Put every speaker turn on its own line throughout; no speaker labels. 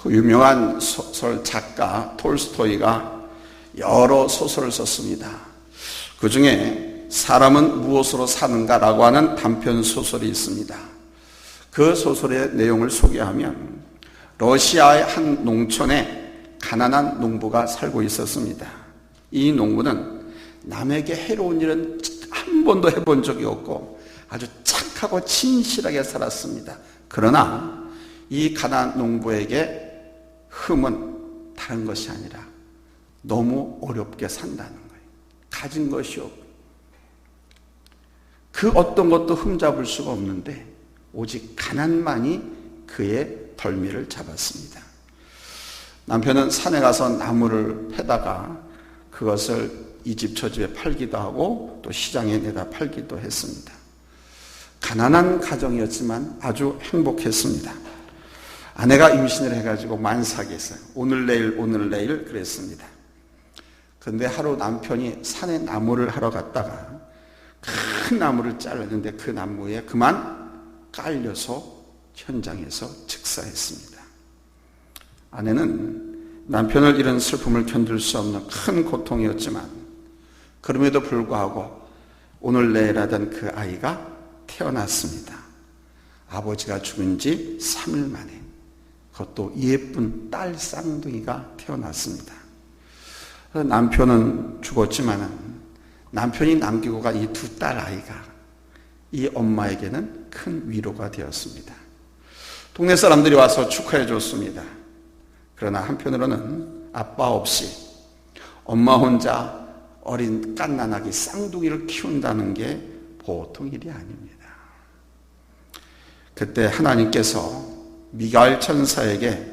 그 유명한 소설 작가 톨스토이가 여러 소설을 썼습니다. 그 중에 사람은 무엇으로 사는가라고 하는 단편 소설이 있습니다. 그 소설의 내용을 소개하면 러시아의 한 농촌에 가난한 농부가 살고 있었습니다. 이 농부는 남에게 해로운 일은 한 번도 해본 적이 없고 아주 착하고 진실하게 살았습니다. 그러나 이 가난한 농부에게 흠은 다른 것이 아니라 너무 어렵게 산다는 거예요. 가진 것이 없고 그 어떤 것도 흠잡을 수가 없는데 오직 가난만이 그의 덜미를 잡았습니다. 남편은 산에 가서 나무를 패다가 그것을 이 집 저 집에 팔기도 하고 또 시장에 내다 팔기도 했습니다. 가난한 가정이었지만 아주 행복했습니다. 아내가 임신을 해가지고 만삭했어요. 오늘 내일 그랬습니다. 그런데 하루 남편이 산에 나무를 하러 갔다가 큰 나무를 잘랐는데 그 나무에 그만 깔려서 현장에서 즉사했습니다. 아내는 남편을 잃은 슬픔을 견딜 수 없는 큰 고통이었지만 그럼에도 불구하고 오늘 내일 하던 그 아이가 태어났습니다. 아버지가 죽은 지 3일 만에 그것도 예쁜 딸 쌍둥이가 태어났습니다. 남편은 죽었지만 남편이 남기고 간 이 두 딸 아이가 이 엄마에게는 큰 위로가 되었습니다. 동네 사람들이 와서 축하해 줬습니다. 그러나 한편으로는 아빠 없이 엄마 혼자 어린 갓난아기 쌍둥이를 키운다는 게 보통 일이 아닙니다. 그때 하나님께서 미가엘 천사에게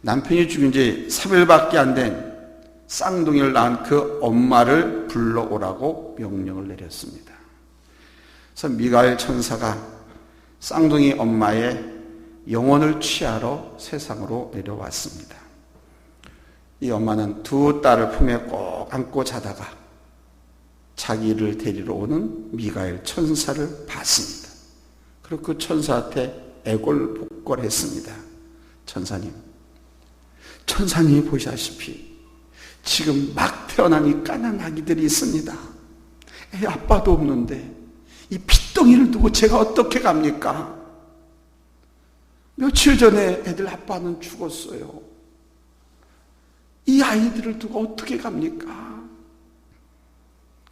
남편이 죽은 지 3일밖에 안 된 쌍둥이를 낳은 그 엄마를 불러오라고 명령을 내렸습니다. 그래서 미가엘 천사가 쌍둥이 엄마의 영혼을 취하러 세상으로 내려왔습니다. 이 엄마는 두 딸을 품에 꼭 안고 자다가 자기를 데리러 오는 미가엘 천사를 봤습니다. 그리고 그 천사한테 애걸복걸했습니다. 천사님이 보시다시피 지금 막 태어난 이 까난 아기들이 있습니다. 애 아빠도 없는데 이 핏덩이를 두고 제가 어떻게 갑니까? 며칠 전에 애들 아빠는 죽었어요. 이 아이들을 두고 어떻게 갑니까?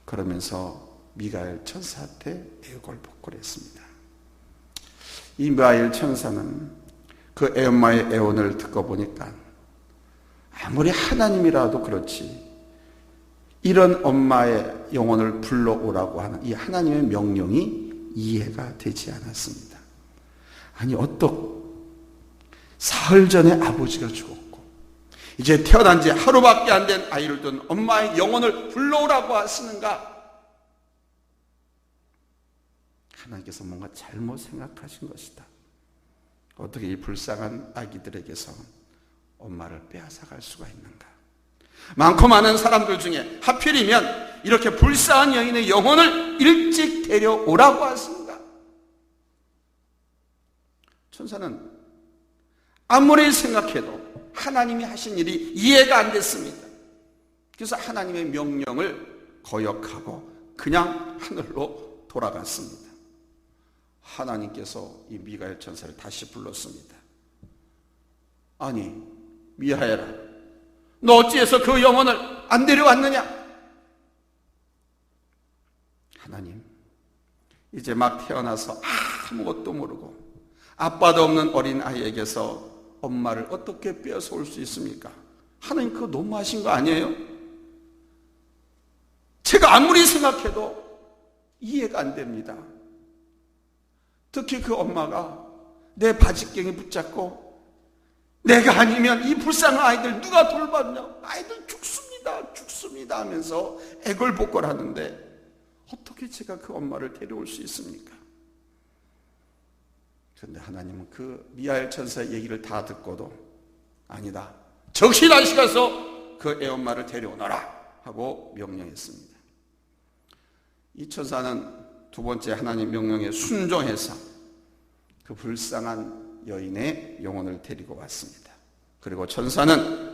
그러면서 미가엘 천사한테 애걸복걸했습니다. 이 미가엘 천사는 그 애엄마의 애원을 듣고 보니까 아무리 하나님이라도 그렇지 이런 엄마의 영혼을 불러오라고 하는 이 하나님의 명령이 이해가 되지 않았습니다. 아니 사흘 전에 아버지가 죽었고 이제 태어난 지 하루밖에 안 된 아이를 둔 엄마의 영혼을 불러오라고 하시는가? 하나님께서 뭔가 잘못 생각하신 것이다. 어떻게 이 불쌍한 아기들에게서 엄마를 빼앗아갈 수가 있는가? 많고 많은 사람들 중에 하필이면 이렇게 불쌍한 여인의 영혼을 일찍 데려오라고 하신가? 천사는 아무리 생각해도 하나님이 하신 일이 이해가 안 됐습니다. 그래서 하나님의 명령을 거역하고 그냥 하늘로 돌아갔습니다. 하나님께서 이 미가엘 천사를 다시 불렀습니다. 아니 미하엘아, 너 어찌해서 그 영혼을 안 데려왔느냐? 하나님, 이제 막 태어나서 아무것도 모르고 아빠도 없는 어린 아이에게서 엄마를 어떻게 빼앗아올 수 있습니까? 하나님, 그거 너무하신 거 아니에요? 제가 아무리 생각해도 이해가 안 됩니다. 특히 그 엄마가 내 바지경에 붙잡고 내가 아니면 이 불쌍한 아이들 누가 돌봤냐? 아이들 죽습니다 하면서 애걸복걸하는데 어떻게 제가 그 엄마를 데려올 수 있습니까? 그런데 하나님은 그 미하엘 천사의 얘기를 다 듣고도 아니다, 즉시 다시 가서 그 애엄마를 데려오너라 하고 명령했습니다. 이 천사는 두 번째 하나님 명령에 순종해서 그 불쌍한 여인의 영혼을 데리고 왔습니다. 그리고 천사는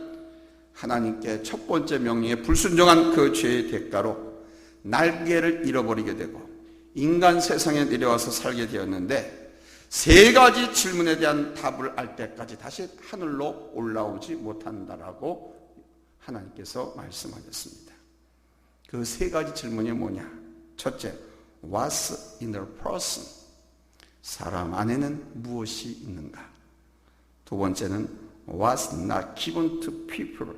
하나님께 첫 번째 명령에 불순종한 그 죄의 대가로 날개를 잃어버리게 되고 인간 세상에 내려와서 살게 되었는데, 세 가지 질문에 대한 답을 알 때까지 다시 하늘로 올라오지 못한다라고 하나님께서 말씀하셨습니다. 그 세 가지 질문이 뭐냐? 첫째, What's in the person? 사람 안에는 무엇이 있는가? 두 번째는 What's not given to people?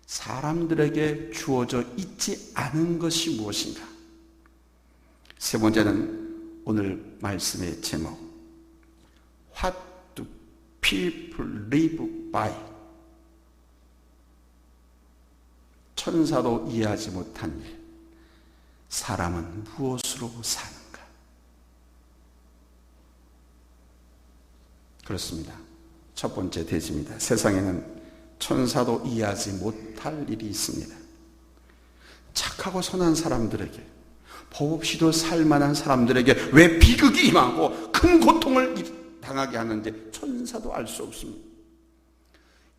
사람들에게 주어져 있지 않은 것이 무엇인가? 세 번째는 오늘 말씀의 제목, What do people live by? 천사도 이해하지 못한 일, 사람은 무엇으로 사는가? 그렇습니다. 첫 번째 대지입니다. 세상에는 천사도 이해하지 못할 일이 있습니다. 착하고 선한 사람들에게, 법 없이도 살만한 사람들에게 왜 비극이 임하고 큰 고통을 당하게 하는지 천사도 알 수 없습니다.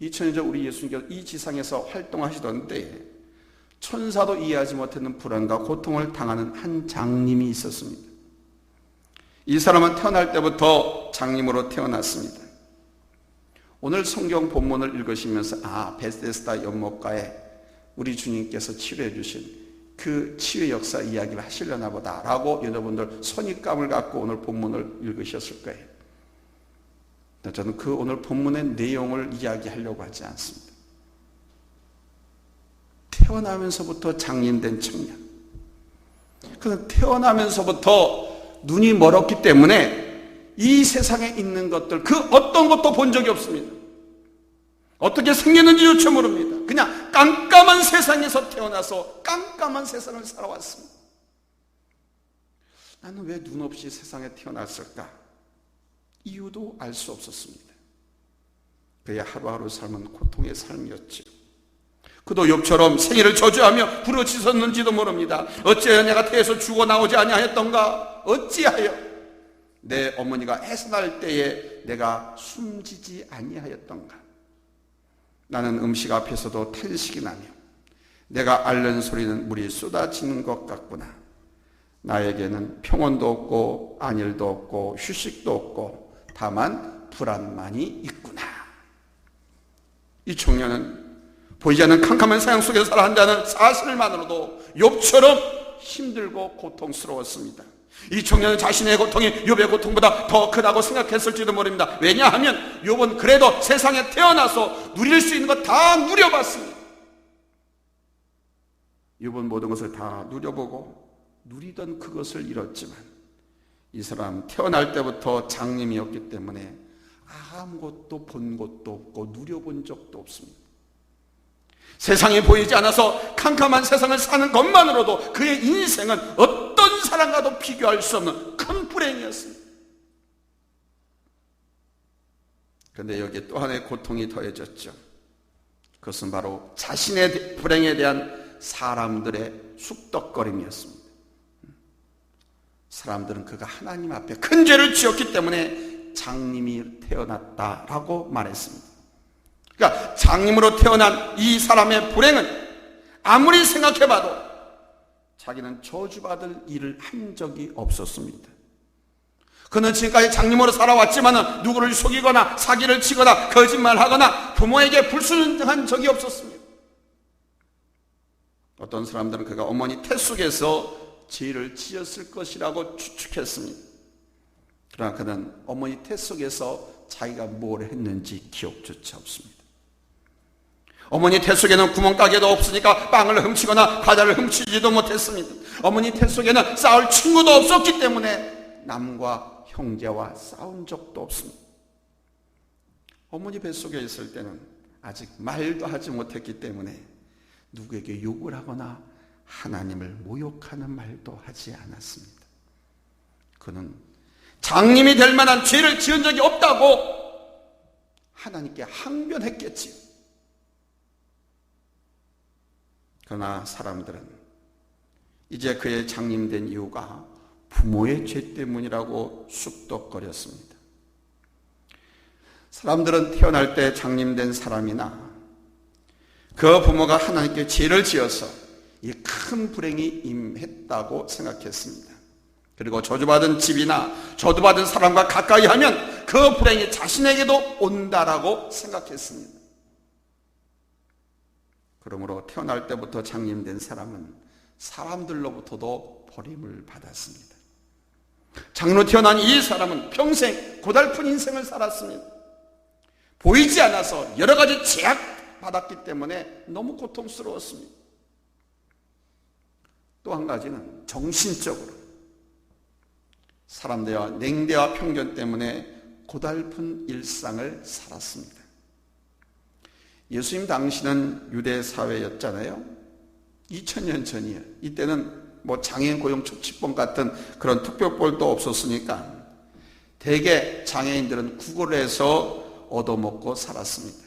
2000년 전 우리 예수님께서 이 지상에서 활동하시던데 천사도 이해하지 못하는 불안과 고통을 당하는 한 장님이 있었습니다. 이 사람은 태어날 때부터 장님으로 태어났습니다. 오늘 성경 본문을 읽으시면서 베데스다 연못가에 우리 주님께서 치료해 주신 그 치유의 역사 이야기를 하시려나 보다 라고 여러분들 선입감을 갖고 오늘 본문을 읽으셨을 거예요. 저는 그 오늘 본문의 내용을 이야기하려고 하지 않습니다. 태어나면서부터 장님된 청년, 그는 태어나면서부터 눈이 멀었기 때문에 이 세상에 있는 것들 그 어떤 것도 본 적이 없습니다. 어떻게 생겼는지조차 모릅니다. 그냥 깜깜한 세상에서 태어나서 깜깜한 세상을 살아왔습니다. 나는 왜 눈 없이 세상에 태어났을까? 이유도 알 수 없었습니다. 그의 하루하루 삶은 고통의 삶이었죠. 그도 욥처럼 생애를 저주하며 부르짖었는지도 모릅니다. 어찌하여 내가 태에서 죽어 나오지 아니하였던가? 어찌하여 내 어머니가 해산할 때에 내가 숨지지 아니하였던가? 나는 음식 앞에서도 탄식이 나며 내가 앓는 소리는 물이 쏟아지는 것 같구나. 나에게는 평온도 없고 안일도 없고 휴식도 없고 다만 불안만이 있구나. 이 청년은 보이지 않는 캄캄한 세상 속에서 살아야 한다는 사실만으로도 욥처럼 힘들고 고통스러웠습니다. 이 청년은 자신의 고통이 욥의 고통보다 더 크다고 생각했을지도 모릅니다. 왜냐하면 욥은 그래도 세상에 태어나서 누릴 수 있는 것 다 누려봤습니다. 욥은 모든 것을 다 누려보고 누리던 그것을 잃었지만 이 사람 태어날 때부터 장님이었기 때문에 아무것도 본 것도 없고 누려본 적도 없습니다. 세상이 보이지 않아서 캄캄한 세상을 사는 것만으로도 그의 인생은 어떤 사람과도 비교할 수 없는 큰 불행이었습니다. 그런데 여기에 또 하나의 고통이 더해졌죠. 그것은 바로 자신의 불행에 대한 사람들의 쑥덕거림이었습니다. 사람들은 그가 하나님 앞에 큰 죄를 지었기 때문에 장님이 태어났다라고 말했습니다. 그러니까 장님으로 태어난 이 사람의 불행은 아무리 생각해봐도 자기는 저주받을 일을 한 적이 없었습니다. 그는 지금까지 장님으로 살아왔지만 누구를 속이거나 사기를 치거나 거짓말하거나 부모에게 불순종한 적이 없었습니다. 어떤 사람들은 그가 어머니 태 속에서 죄를 지었을 것이라고 추측했습니다. 그러나 그는 어머니 태 속에서 자기가 뭘 했는지 기억조차 없습니다. 어머니 태 속에는 구멍가게도 없으니까 빵을 훔치거나 과자를 훔치지도 못했습니다. 어머니 태 속에는 싸울 친구도 없었기 때문에 남과 형제와 싸운 적도 없습니다. 어머니 뱃속에 있을 때는 아직 말도 하지 못했기 때문에 누구에게 욕을 하거나 하나님을 모욕하는 말도 하지 않았습니다. 그는 장님이 될 만한 죄를 지은 적이 없다고 하나님께 항변했겠지요. 그러나 사람들은 이제 그의 장님된 이유가 부모의 죄 때문이라고 쑥덕거렸습니다. 사람들은 태어날 때 장님된 사람이나 그 부모가 하나님께 죄를 지어서 이 큰 불행이 임했다고 생각했습니다. 그리고 저주받은 집이나 저주받은 사람과 가까이 하면 그 불행이 자신에게도 온다라고 생각했습니다. 그러므로 태어날 때부터 장님된 사람은 사람들로부터도 버림을 받았습니다. 장로 태어난 이 사람은 평생 고달픈 인생을 살았습니다. 보이지 않아서 여러 가지 제약받았기 때문에 너무 고통스러웠습니다. 또 한 가지는 정신적으로 사람들과 냉대와 편견 때문에 고달픈 일상을 살았습니다. 예수님 당시는 유대 사회였잖아요. 2000년 전이에요. 이때는 장애인 고용 촉진법 같은 그런 특별법도 없었으니까 대개 장애인들은 구걸을 해서 얻어먹고 살았습니다.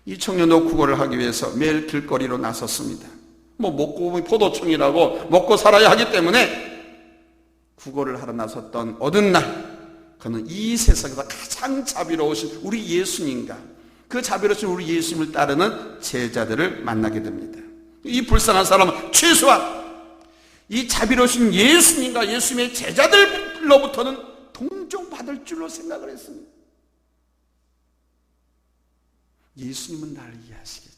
이 청년도 구걸을 하기 위해서 매일 길거리로 나섰습니다. 먹고 보면 포도청이라고 먹고 살아야 하기 때문에 구걸을 하러 나섰던 어느 날 그는 이 세상에서 가장 자비로우신 우리 예수님과 그 자비로우신 우리 예수님을 따르는 제자들을 만나게 됩니다. 이 불쌍한 사람은 최소한 이 자비로우신 예수님과 예수님의 제자들로부터는 동정받을 줄로 생각을 했습니다. 예수님은 나를 이해하시겠지.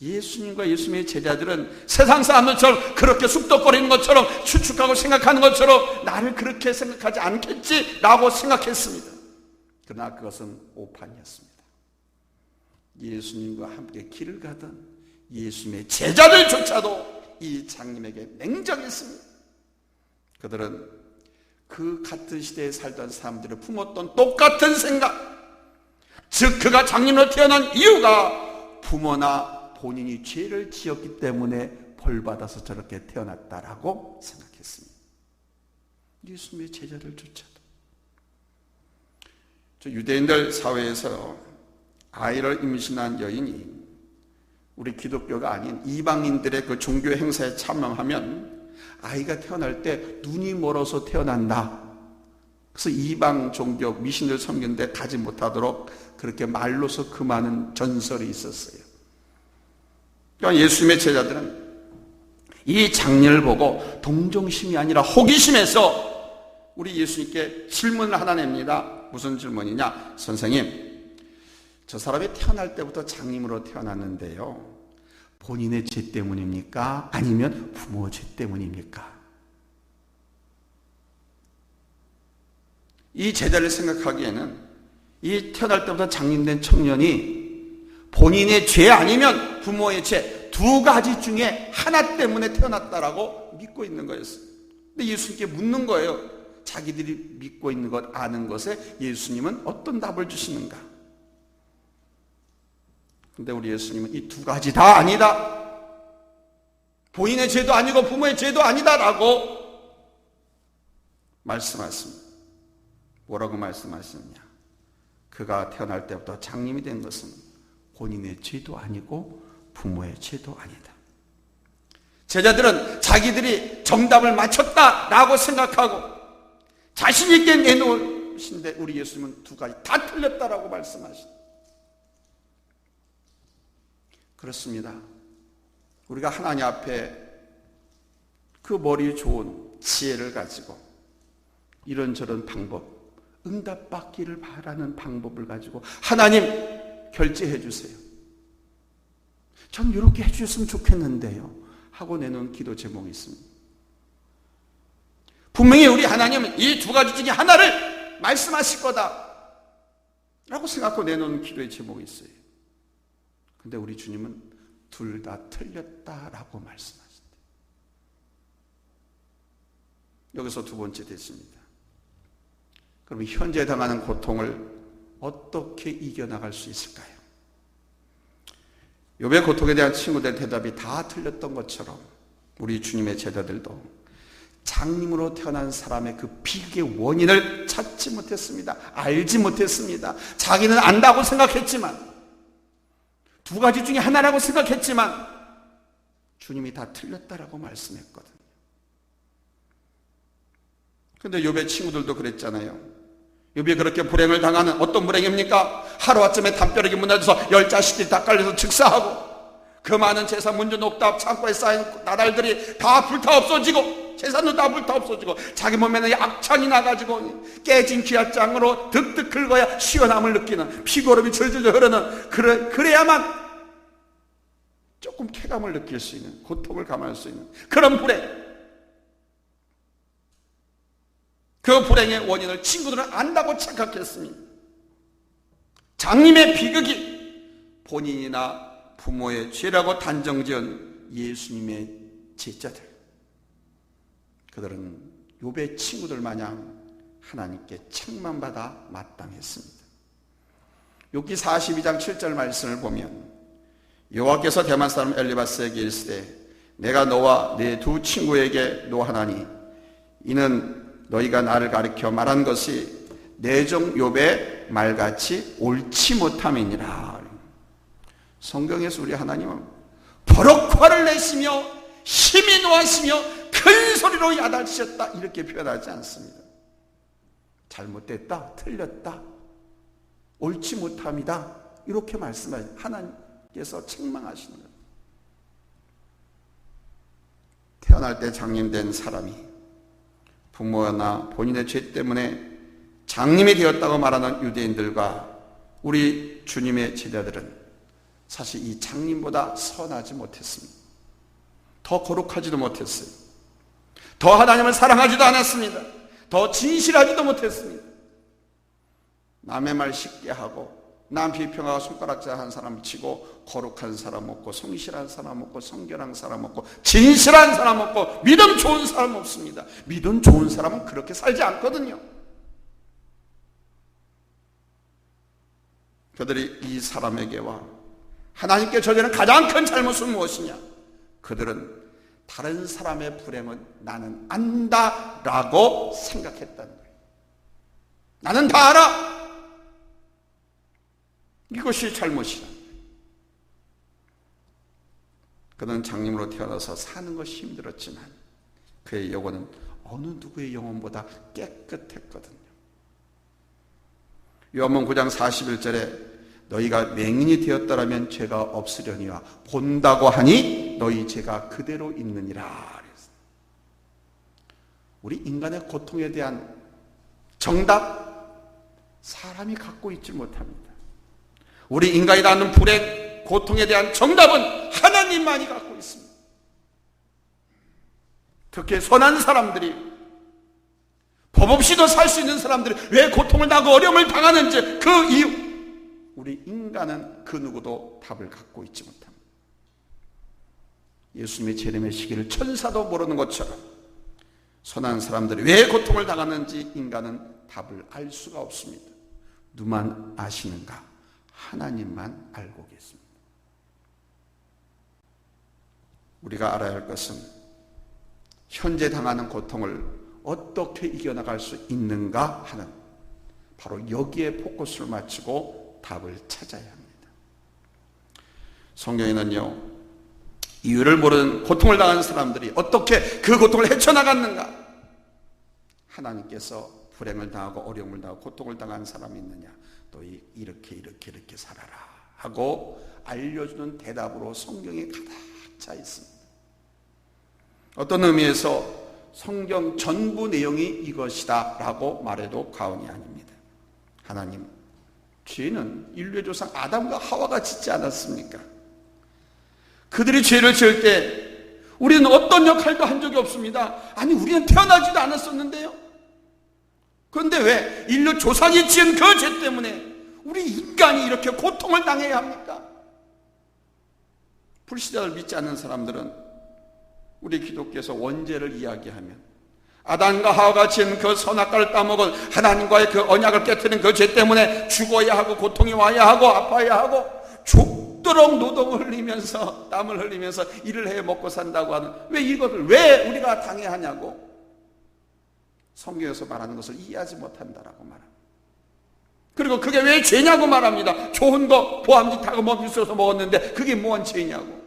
예수님과 예수님의 제자들은 세상 사람들처럼 그렇게 쑥덕거리는 것처럼 추측하고 생각하는 것처럼 나를 그렇게 생각하지 않겠지라고 생각했습니다. 그러나 그것은 오판이었습니다. 예수님과 함께 길을 가던 예수님의 제자들조차도 이 장님에게 냉정했습니다. 그들은 그 같은 시대에 살던 사람들을 품었던 똑같은 생각, 즉 그가 장님으로 태어난 이유가 부모나 본인이 죄를 지었기 때문에 벌받아서 저렇게 태어났다라고 생각했습니다. 예수님의 제자들조차도. 유대인들 사회에서 아이를 임신한 여인이 우리 기독교가 아닌 이방인들의 그 종교 행사에 참여하면 아이가 태어날 때 눈이 멀어서 태어난다. 그래서 이방 종교 미신을 섬기는데 가지 못하도록 그렇게 말로서 금하는 전설이 있었어요. 그러니까 예수님의 제자들은 이 장례를 보고 동정심이 아니라 호기심에서 우리 예수님께 질문을 하나 냅니다. 무슨 질문이냐? 선생님, 저 사람이 태어날 때부터 장님으로 태어났는데요. 본인의 죄 때문입니까? 아니면 부모 죄 때문입니까? 이 제자를 생각하기에는 이 태어날 때부터 장님된 청년이 본인의 죄 아니면 부모의 죄 두 가지 중에 하나 때문에 태어났다라고 믿고 있는 거였어요. 근데 예수님께 묻는 거예요. 자기들이 믿고 있는 것, 아는 것에 예수님은 어떤 답을 주시는가? 근데 우리 예수님은 이 두 가지 다 아니다. 본인의 죄도 아니고 부모의 죄도 아니다라고 말씀하십니다. 뭐라고 말씀하시느냐? 그가 태어날 때부터 장님이 된 것은 본인의 죄도 아니고 부모의 죄도 아니다. 제자들은 자기들이 정답을 맞췄다라고 생각하고 자신 있게 내놓으신데 우리 예수님은 두 가지 다 틀렸다라고 말씀하십니다. 그렇습니다. 우리가 하나님 앞에 그 머리 좋은 지혜를 가지고 이런저런 방법, 응답받기를 바라는 방법을 가지고 하나님 결제해 주세요. 전 이렇게 해주셨으면 좋겠는데요 하고 내놓은 기도 제목이 있습니다. 분명히 우리 하나님은 이 두 가지 중에 하나를 말씀하실 거다 라고 생각하고 내놓은 기도의 제목이 있어요. 근데 우리 주님은 둘 다 틀렸다라고 말씀하신다. 여기서 두 번째 됐습니다. 그럼 현재 당하는 고통을 어떻게 이겨나갈 수 있을까요? 욥의 고통에 대한 친구들의 대답이 다 틀렸던 것처럼 우리 주님의 제자들도 장님으로 태어난 사람의 그 비극의 원인을 찾지 못했습니다. 알지 못했습니다. 자기는 안다고 생각했지만, 두 가지 중에 하나라고 생각했지만 주님이 다 틀렸다라고 말씀했거든요. 그런데 욥의 친구들도 그랬잖아요. 욥이 그렇게 불행을 당하는 어떤 불행입니까? 하루아침에 담벼락이 무너져서 10자식들이 다 깔려서 즉사하고 그 많은 재산 문제 녹답 창고에 쌓인 나달들이 다 불타 없어지고 재산도 다 불타 없어지고 자기 몸에는 약천이 나가지고 깨진 기압장으로 득득 긁어야 시원함을 느끼는 피고름이 절절절 흐르는 그래야만 조금 쾌감을 느낄 수 있는, 고통을 감할 수 있는 그런 불행. 그 불행의 원인을 친구들은 안다고 착각했습니다. 장님의 비극이 본인이나 부모의 죄라고 단정지은 예수님의 제자들, 그들은 욥의 친구들 마냥 하나님께 책망받아 마땅했습니다. 욥기 42장 7절 말씀을 보면 여호와께서 대만 사람 엘리바스에게 이르시되 내가 너와 네 두 친구에게 노하나니 이는 너희가 나를 가리켜 말한 것이 내 종 욥의 말같이 옳지 못함이니라. 성경에서 우리 하나님은 버럭 화를 내시며 힘이 놓았으며 큰 소리로 야단치셨다 이렇게 표현하지 않습니다. 잘못됐다, 틀렸다, 옳지 못함이다 이렇게 말씀하시는, 하나님께서 책망하시는 거예요. 태어날 때 장님된 사람이 부모나 본인의 죄 때문에 장님이 되었다고 말하는 유대인들과 우리 주님의 제자들은 사실 이 장님보다 선하지 못했습니다. 더 거룩하지도 못했어요. 더 하나님을 사랑하지도 않았습니다. 더 진실하지도 못했습니다. 남의 말 쉽게 하고 남 비평하고 손가락질 한 사람 치고 거룩한 사람 없고 성실한 사람 없고 성결한 사람 없고 진실한 사람 없고 믿음 좋은 사람 없습니다. 믿음 좋은 사람은 그렇게 살지 않거든요. 그들이 이 사람에게와 하나님께 저지른 가장 큰 잘못은 무엇이냐? 그들은 다른 사람의 불행은 나는 안다라고 생각했다는 거예요. 나는 다 알아. 이것이 잘못이다. 그는 장님으로 태어나서 사는 것이 힘들었지만 그의 영혼은 어느 누구의 영혼보다 깨끗했거든요. 요한복음 9장 41절에 너희가 맹인이 되었더라면 죄가 없으려니와 본다고 하니 너희 죄가 그대로 있느니라. 우리 인간의 고통에 대한 정답, 사람이 갖고 있지 못합니다. 우리 인간이 낳는 불행, 고통에 대한 정답은 하나님만이 갖고 있습니다. 특히 선한 사람들이, 법 없이도 살 수 있는 사람들이 왜 고통을 당하고 어려움을 당하는지 그 이유, 우리 인간은 그 누구도 답을 갖고 있지 못합니다. 예수님의 재림의 시기를 천사도 모르는 것처럼 선한 사람들이 왜 고통을 당하는지 인간은 답을 알 수가 없습니다. 누만 아시는가? 하나님만 알고 계십니다. 우리가 알아야 할 것은 현재 당하는 고통을 어떻게 이겨나갈 수 있는가 하는, 바로 여기에 포커스를 맞추고 답을 찾아야 합니다. 성경에는요, 이유를 모르는 고통을 당하는 사람들이 어떻게 그 고통을 헤쳐나갔는가, 하나님께서 불행을 당하고 어려움을 당하고 고통을 당한 사람이 있느냐, 너희 이렇게 살아라 하고 알려주는 대답으로 성경에 가득 차 있습니다. 어떤 의미에서 성경 전부 내용이 이것이다 라고 말해도 과언이 아닙니다. 하나님, 죄는 인류의 조상 아담과 하와가 짓지 않았습니까? 그들이 죄를 지을 때 우리는 어떤 역할도 한 적이 없습니다. 아니, 우리는 태어나지도 않았었는데요. 그런데 왜 인류 조상이 지은 그 죄 때문에 우리 인간이 이렇게 고통을 당해야 합니까? 불신자를 믿지 않는 사람들은 우리 기독교에서 원죄를 이야기하면 아담과 하와가 지은 그 선악과를 따먹은 하나님과의 그 언약을 깨트린 그 죄 때문에 죽어야 하고 고통이 와야 하고 아파야 하고 죽도록 노동을 흘리면서 땀을 흘리면서 일을 해 먹고 산다고 하는, 왜 이것을 왜 우리가 당해야 하냐고 성경에서 말하는 것을 이해하지 못한다라고 말합니다. 그리고 그게 왜 죄냐고 말합니다. 좋은 거 보암직하고 뭐 비싸서 먹었는데 그게 뭔 죄냐고.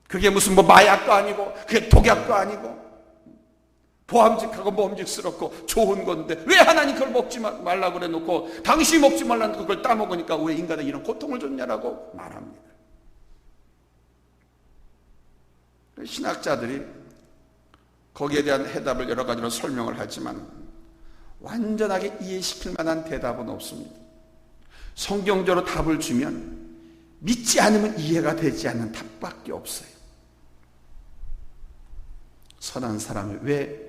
그게 무슨 뭐 마약도 아니고 그게 독약도 아니고 보암직하고 먹음직스럽고 좋은 건데 왜 하나님 그걸 먹지 말라고 그래 놓고 당신이 먹지 말라는 그걸 따먹으니까 왜 인간에 이런 고통을 줬냐라고 말합니다. 신학자들이 거기에 대한 해답을 여러 가지로 설명을 하지만 완전하게 이해시킬 만한 대답은 없습니다. 성경적으로 답을 주면 믿지 않으면 이해가 되지 않는 답밖에 없어요. 선한 사람이 왜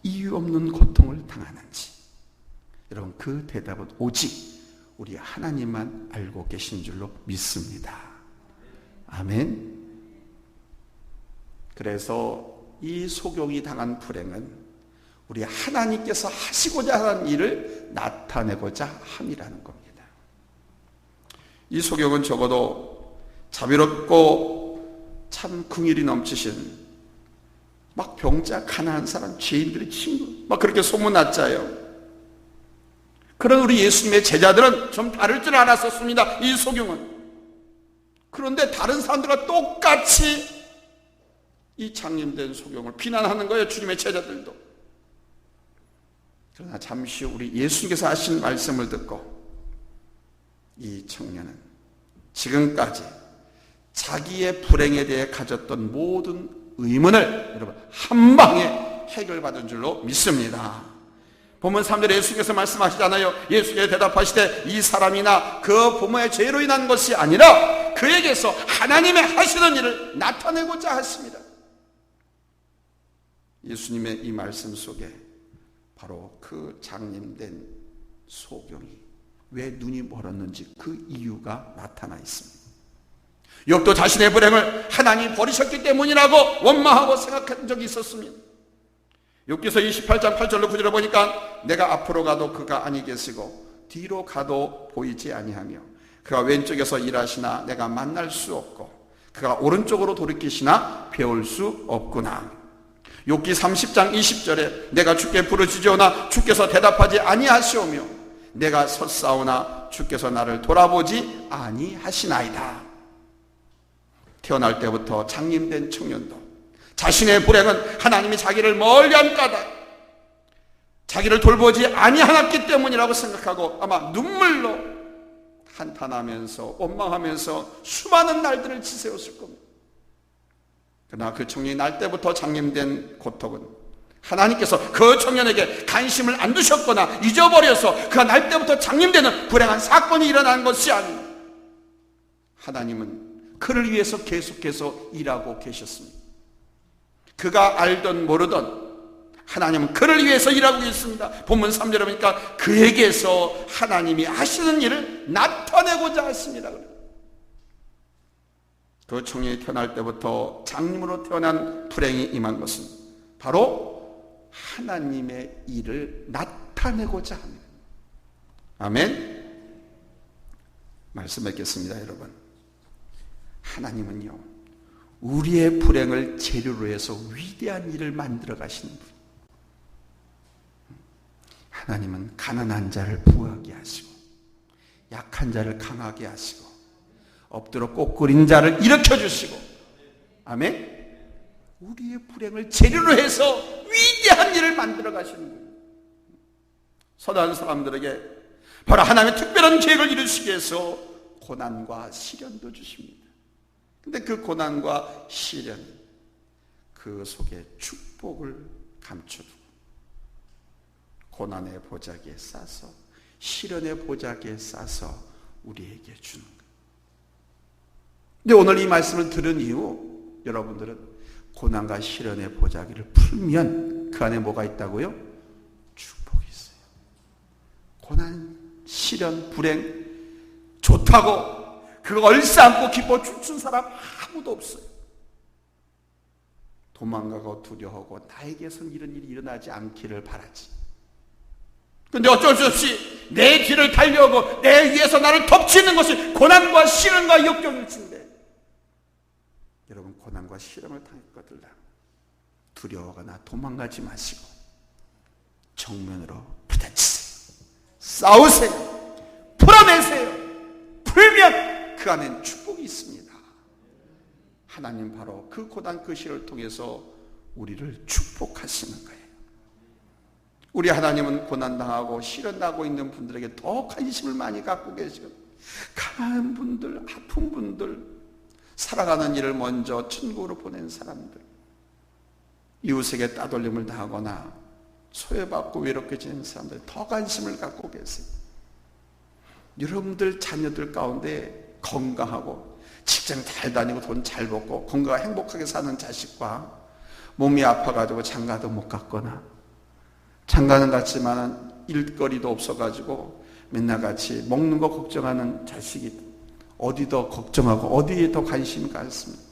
이유 없는 고통을 당하는지, 여러분 그 대답은 오직 우리 하나님만 알고 계신 줄로 믿습니다. 아멘. 그래서 이 소경이 당한 불행은 우리 하나님께서 하시고자 하는 일을 나타내고자 함이라는 겁니다. 이 소경은 적어도 자비롭고 참 긍휼이 넘치신 막 병자, 가난한 사람, 죄인들의 친구 막 그렇게 소문났자요. 그런 우리 예수님의 제자들은 좀 다를 줄 알았었습니다. 이 소경은. 그런데 다른 사람들과 똑같이 이 장님된 소경을 비난하는 거예요. 주님의 제자들도. 그러나 잠시 후 우리 예수님께서 하신 말씀을 듣고 이 청년은 지금까지 자기의 불행에 대해 가졌던 모든 의문을 여러분 한 방에 해결받은 줄로 믿습니다. 본문 3절에 예수께서 말씀하시잖아요. 예수께서 대답하시되 이 사람이나 그 부모의 죄로 인한 것이 아니라 그에게서 하나님의 하시는 일을 나타내고자 하십니다. 예수님의 이 말씀 속에 바로 그 장님된 소경이 왜 눈이 멀었는지 그 이유가 나타나 있습니다. 욥도 자신의 불행을 하나님이 버리셨기 때문이라고 원망하고 생각한 적이 있었습니다. 욥기서 28장 8절로 9절을 보니까 내가 앞으로 가도 그가 아니 계시고 뒤로 가도 보이지 아니하며 그가 왼쪽에서 일하시나 내가 만날 수 없고 그가 오른쪽으로 돌이키시나 배울 수 없구나. 욥기 30장 20절에 내가 주께 부르짖으오나 주께서 대답하지 아니하시오며 내가 섰사오나 주께서 나를 돌아보지 아니하시나이다. 태어날 때부터 장님된 청년도 자신의 불행은 하나님이 자기를 멀리한 까닭, 자기를 돌보지 아니하였기 때문이라고 생각하고 아마 눈물로 한탄하면서 원망하면서 수많은 날들을 지새웠을 겁니다. 그러나 그 청년이 날 때부터 장님된 고통은 하나님께서 그 청년에게 관심을 안 두셨거나 잊어버려서 그가 날 때부터 장님되는 불행한 사건이 일어난 것이 아닙니다. 하나님은 그를 위해서 계속해서 일하고 계셨습니다. 그가 알던 모르던 하나님은 그를 위해서 일하고 있습니다. 본문 3절에 보니까 그에게서 하나님이 하시는 일을 나타내고자 하십니다. 그 청년이 태어날 때부터 장님으로 태어난 불행이 임한 것은 바로 하나님의 일을 나타내고자 합니다. 아멘. 말씀 맺겠습니다, 여러분. 하나님은요, 우리의 불행을 재료로 해서 위대한 일을 만들어 가시는 분. 하나님은 가난한 자를 부하게 하시고 약한 자를 강하게 하시고 엎드려 꼬꾸린 자를 일으켜 주시고, 아멘. 우리의 불행을 재료로 해서 위대한 일을 만들어 가시는 거예요. 선한 사람들에게 바로 하나님의 특별한 계획을 이루시기 위해서 고난과 시련도 주십니다. 근데 그 고난과 시련, 그 속에 축복을 감춰두고 고난의 보자기에 싸서 시련의 보자기에 싸서 우리에게 주는 거예요. 근데 오늘 이 말씀을 들은 이후 여러분들은 고난과 시련의 보자기를 풀면 그 안에 뭐가 있다고요? 축복이 있어요. 고난, 시련, 불행 좋다고 그거 얼싸안고 기뻐 춤춘 사람 아무도 없어요. 도망가고 두려워하고 나에게선 이런 일이 일어나지 않기를 바라지. 근데 어쩔 수 없이 내 뒤를 달려오고 내 위에서 나를 덮치는 것이 고난과 시련과 역경일진데, 여러분 고난과 시련을 당했거들라 두려워하거나 도망가지 마시고 정면으로 부딪히세요. 싸우세요. 풀어내세요. 풀면 그 안엔 축복이 있습니다. 하나님 바로 그 고난 그 시를 통해서 우리를 축복하시는 거예요. 우리 하나님은 고난당하고 시련당하고 있는 분들에게 더 관심을 많이 갖고 계시고, 가난한 분들, 아픈 분들, 살아가는 일을 먼저 천국으로 보낸 사람들, 이웃에게 따돌림을 당하거나 소외받고 외롭게 지내는 사람들 더 관심을 갖고 계세요. 여러분들 자녀들 가운데 건강하고 직장 잘 다니고 돈 잘 벌고 건강하고 행복하게 사는 자식과 몸이 아파가지고 장가도 못 갔거나 장가는 갔지만 일거리도 없어가지고 맨날 같이 먹는 거 걱정하는 자식이 어디 더 걱정하고 어디에 더 관심이 가있습니까?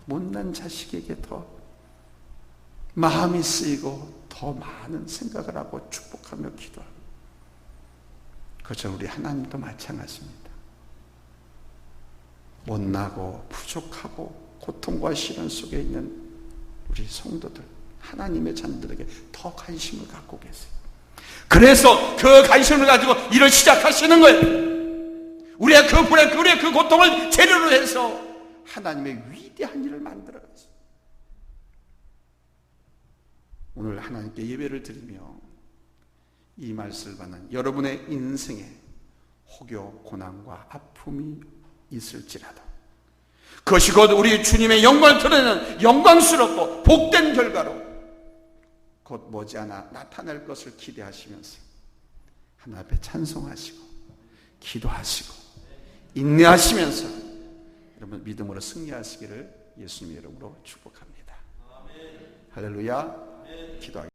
못난 자식에게 더 마음이 쓰이고 더 많은 생각을 하고 축복하며 기도합니다. 그것처럼 우리 하나님도 마찬가지입니다. 못나고 부족하고 고통과 시련 속에 있는 우리 성도들, 하나님의 자녀들에게 더 관심을 갖고 계세요. 그래서 그 관심을 가지고 일을 시작하시는 거예요. 우리의 그 불행, 우리의 그 고통을 재료로 해서 하나님의 위대한 일을 만들어가세요. 오늘 하나님께 예배를 드리며 이 말씀을 받는 여러분의 인생에 혹여 고난과 아픔이 있을지라도 그것이 곧 우리 주님의 영광을 드러내는 영광스럽고 복된 결과로 곧 머지않아 나타날 것을 기대하시면서 하나님 앞에 찬송하시고 기도하시고 인내하시면서 여러분 믿음으로 승리하시기를 예수님의 이름으로 축복합니다. 할렐루야. 기도하겠습니다.